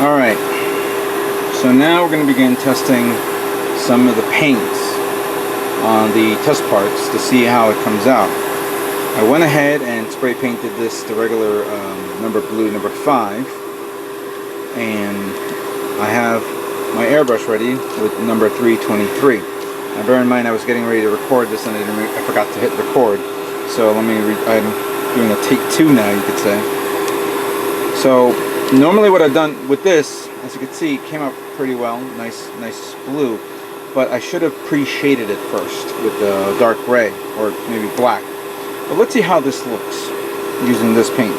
Alright, so now we're going to begin testing some of the paints on the test parts to see how it comes out. I went ahead and spray painted this the regular number blue, number 5, and I have my airbrush ready with number 323. Now bear in mind I was getting ready to record this and I forgot to hit record, so I'm doing a take 2 now, you could say. So normally what I've done with this, as you can see, it came out pretty well, nice blue, but I should have pre-shaded it first with the dark gray or maybe black. But let's see how this looks using this paint.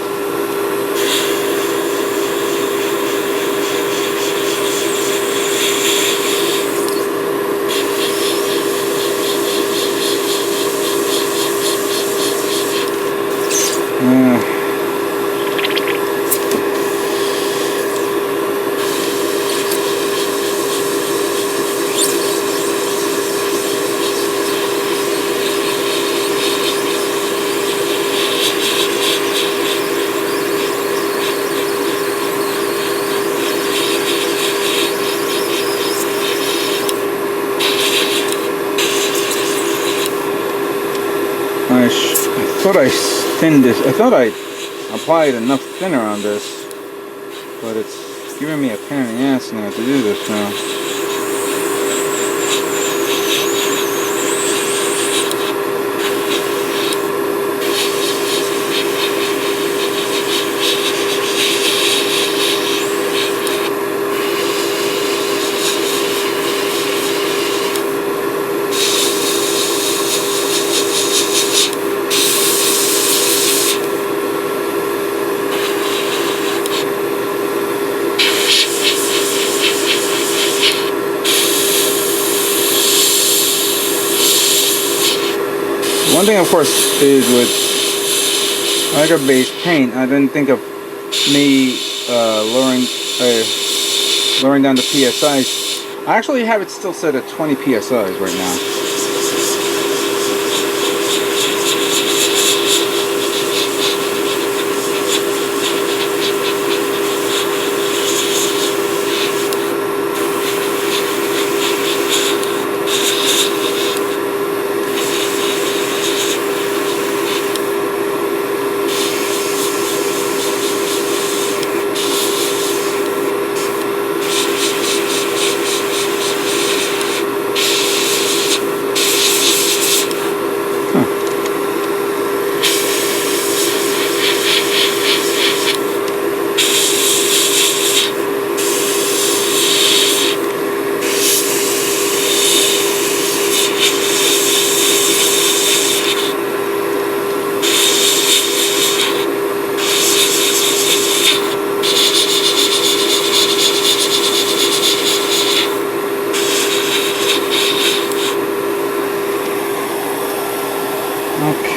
I thought I applied enough thinner on this, but it's giving me a pain in the ass now to do this now. One thing, of course, is with agar-based paint, I didn't think of me lowering down the PSIs. I actually have it still set at 20 PSIs right now.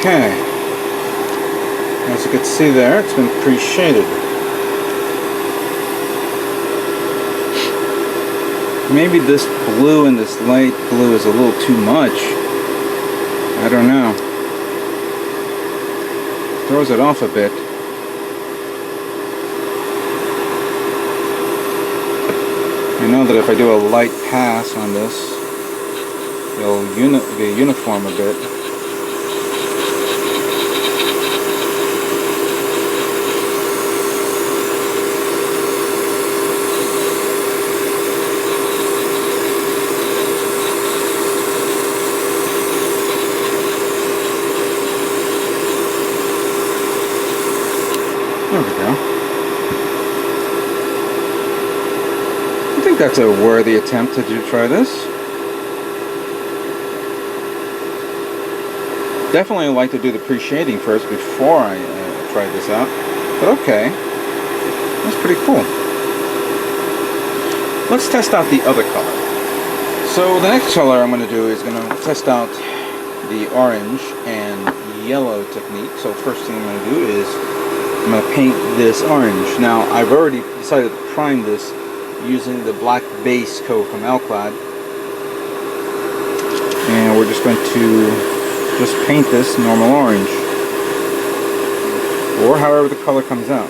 Okay, as you can see there, it's been pre-shaded. Maybe this blue and this light blue is a little too much. I don't know. Throws it off a bit. I know that if I do a light pass on this, it'll be uniform a bit. There we go. I think that's a worthy attempt to try this. Definitely like to do the pre-shading first before I try this out. But okay, that's pretty cool. Let's test out the other color. So the next color I'm going to do is going to test out the orange and yellow technique. So first thing I'm going to do is I'm going to paint this orange. Now I've already decided to prime this using the black base coat from Alclad, and we're just going to paint this normal orange, or however the color comes out.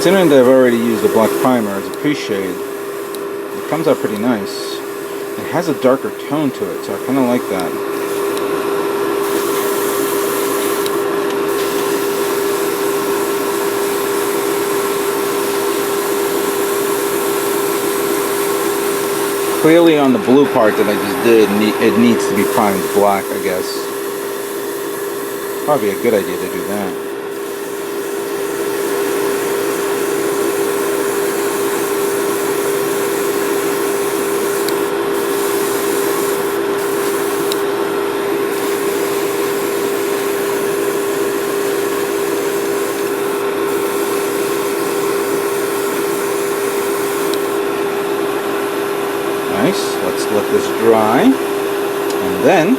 considering that I've already used the black primer as a pre-shade, it comes out pretty nice. It has a darker tone to it, so I kind of like that. Clearly on the blue part that I just did, it needs to be primed black, I guess. Probably a good idea to do that. Nice. Let's let this dry, and then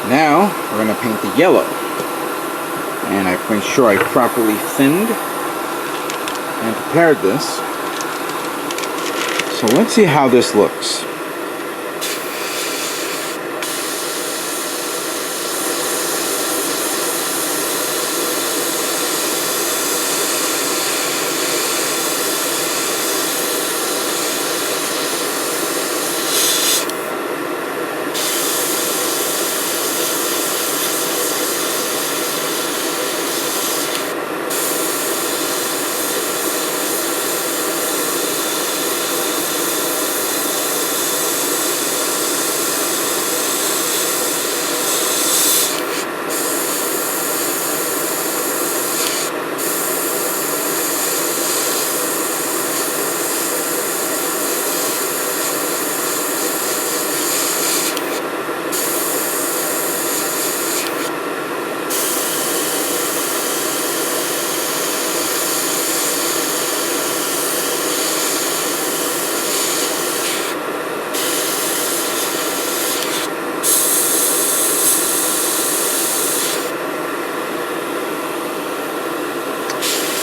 now we're going to paint the yellow, and I made sure I properly thinned and prepared this. So let's see how this looks.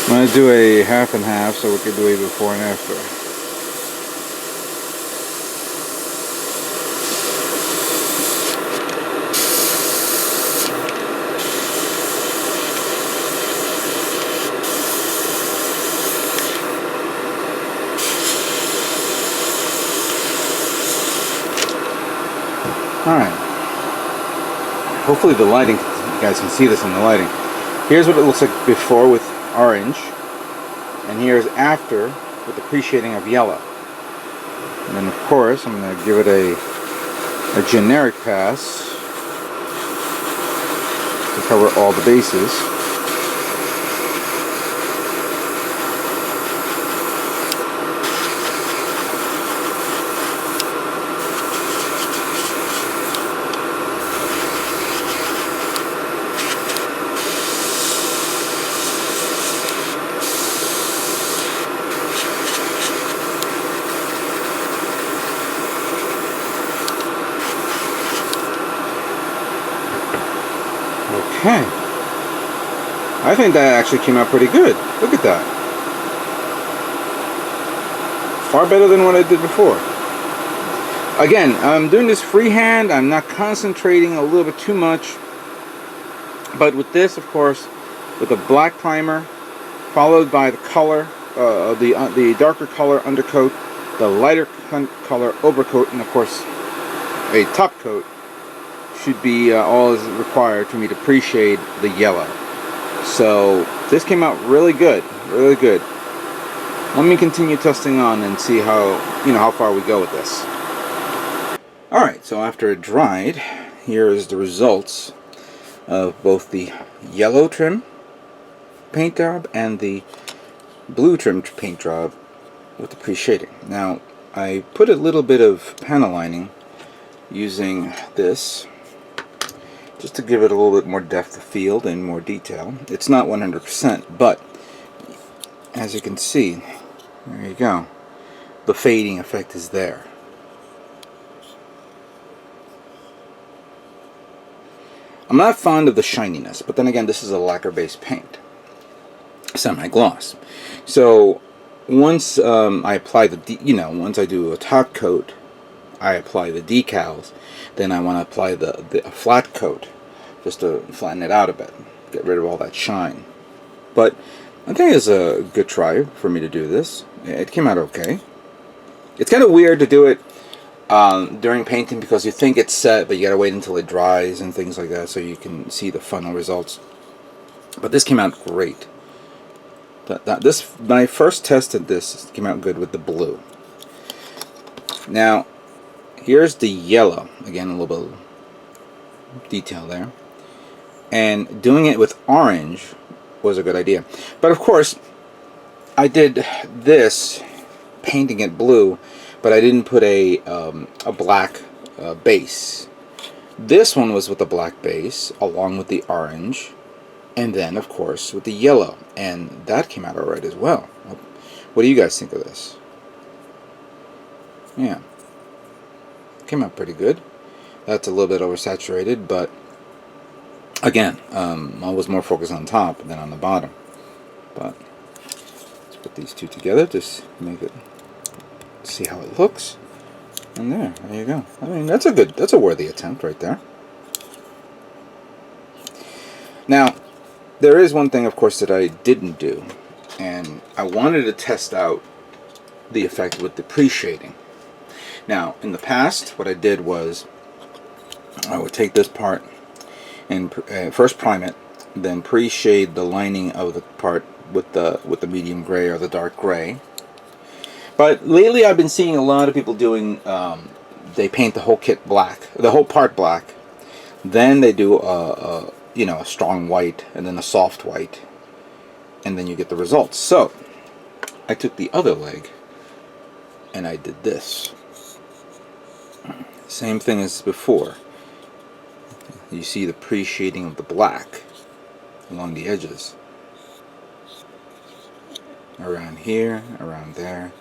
I'm going to do a half and half so we can do a before and after. Alright. Hopefully the lighting, you guys can see this in the lighting. Here's what it looks like before with orange, and here's after with the pre-shading of yellow. And then of course I'm going to give it a generic pass to cover all the bases. Okay, I think that actually came out pretty good. Look at that. Far better than what I did before. Again, I'm doing this freehand. I'm not concentrating a little bit too much. But with this, of course, with a black primer, followed by the color, the darker color undercoat, the lighter color overcoat, and of course, a top coat, should be all is required for me to pre-shade the yellow. So this came out really good, really good. Let me continue testing on and see how far we go with this. Alright, so after it dried, here is the results of both the yellow trim paint job and the blue trim paint job with the pre-shading. Now I put a little bit of panel lining using this just to give it a little bit more depth of field and more detail. It's not 100%, but as you can see, there you go, the fading effect is there. I'm not fond of the shininess, but then again, this is a lacquer based paint, semi-gloss. So once I apply once I do a top coat, I apply the decals, then I want to apply the flat coat just to flatten it out a bit, get rid of all that shine. But I think it's a good try for me to do this. It came out okay. It's kind of weird to do it during painting because you think it's set, but you gotta wait until it dries and things like that so you can see the final results. But this came out great. When I first tested this, it came out good with the blue. Now, here's the yellow. Again, a little bit of detail there. And doing it with orange was a good idea. But of course, I did this, painting it blue, but I didn't put a black base. This one was with the black base, along with the orange, and then, of course, with the yellow. And that came out alright as well. What do you guys think of this? Yeah. Came out pretty good. That's a little bit oversaturated, but again, I was more focused on top than on the bottom. But let's put these two together, just make it, see how it looks. And there you go. I mean, that's a worthy attempt right there. Now, there is one thing, of course, that I didn't do, and I wanted to test out the effect with the pre-shading. Now, in the past, what I did was I would take this part and first prime it, then pre-shade the lining of the part with the medium gray or the dark gray. But lately, I've been seeing a lot of people doing. They paint the whole kit black, the whole part black. Then they do a strong white and then a soft white, and then you get the results. So I took the other leg and I did this. Same thing as before. You see the pre-shading of the black along the edges. Around here, around there.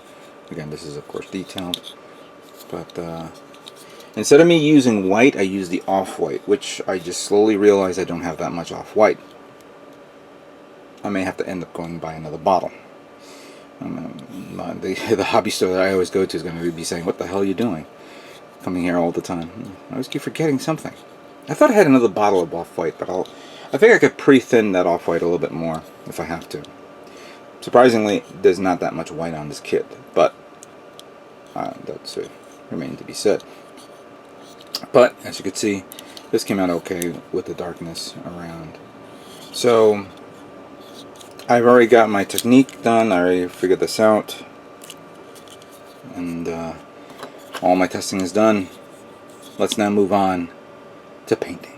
Again, this is of course detailed. But instead of me using white, I use the off-white, which I just slowly realized I don't have that much off-white. I may have to end up going buy another bottle. The hobby store that I always go to is going to be saying, "What the hell are you doing? Coming here all the time." I always keep forgetting something. I thought I had another bottle of off-white, but I think I could pre-thin that off-white a little bit more if I have to. Surprisingly, there's not that much white on this kit, but that's remains to be said. But as you can see, this came out okay with the darkness around. So I've already got my technique done. I already figured this out, and all my testing is done. Let's now move on to painting.